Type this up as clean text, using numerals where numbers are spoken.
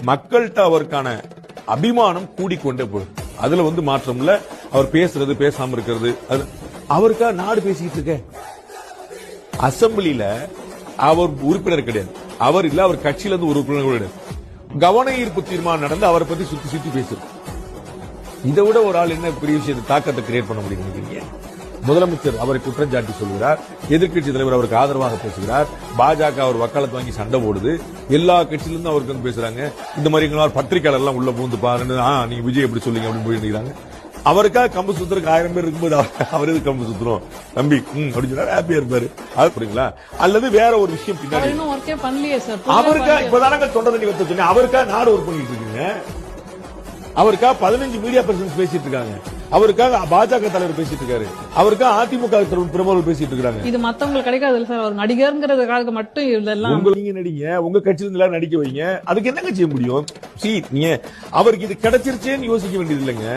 மக்கள்கிட்ட அவருக்கான அபிமானம் கூடிக்கொண்டே போகுது. அதுல மாற்றம் இல்ல. அவர் பேசுறது பேசாம இருக்கிறது அவருக்கா நாடு பேசிக்கிட்டு இருக்க. அசம்பிளியில அவர் உறுப்பினர் கிடையாது. அவர் இல்ல, அவர் கட்சியில இருந்து ஒரு உறுப்பினர் கிடையாது. கவன ஈர்ப்பு தீர்மானம் நடந்து அவரை பத்தி சுத்தி சுத்தி பேசுறது. இதை விட ஒரு ஆள் என்ன பெரிய விஷயத்தை தாக்கத்தை கிரியேட் பண்ண முடியும் நினைக்கிறீங்க? முதலமைச்சர் அவரை குற்றம் சாட்டி சொல்கிறார், எதிர்க்கட்சி தலைவர் அவருக்கு ஆதரவாக பேசுகிறார், பாஜக அவர் வக்காலத்து வாங்கி சண்டை போடுது, எல்லா கட்சியிலிருந்து அவருக்கு பேசுறாங்க. இந்த மாதிரி பத்திரிகையாளர் எல்லாம் உள்ள பூந்து பாருன்னு நீங்க விஜய் எப்படி சொல்லுங்க அப்படின்னு போயிருக்கிறாங்க. அவருக்காக கம்பு சுத்துறதுக்கு 1000 பேர் இருக்கும்போது அவர் எது கம்பு சுத்துறோம் தம்பி அப்படின்னு சொன்னா ஹாப்பியா இருப்பாரு. அது புரியுங்களா? அல்லது வேற ஒரு விஷயம் பின்னாடி அவருக்கா இப்பதானங்க தொண்டை தண்ணி வச்சு சொன்னேன். அவருக்கா நாடு ஒர்க் பண்ணிட்டு இருக்கீங்க. அவருக்காக 15 மீடியா பர்சன்ஸ் பேசிட்டு இருக்காங்க. அவருக்காக பாஜக தலைவர் பேசிட்டு இருக்காரு. அவருக்காக அதிமுக பிரமுகர்கள் பேசிட்டு இருக்காங்க. இது மத்தவங்களுக்கு கிடைக்காது சார். ஒரு நடிகர்ங்கிறதுக்காக மட்டும் இதெல்லாம் நீங்க நடிங்க, உங்க கட்சியில இருந்து எல்லாரும் நடிக்க வைங்க. அதுக்கு என்னங்க செய்ய முடியும்? அவருக்கு இது கிடைச்சிருச்சேன்னு யோசிக்க வேண்டியது இல்லைங்க.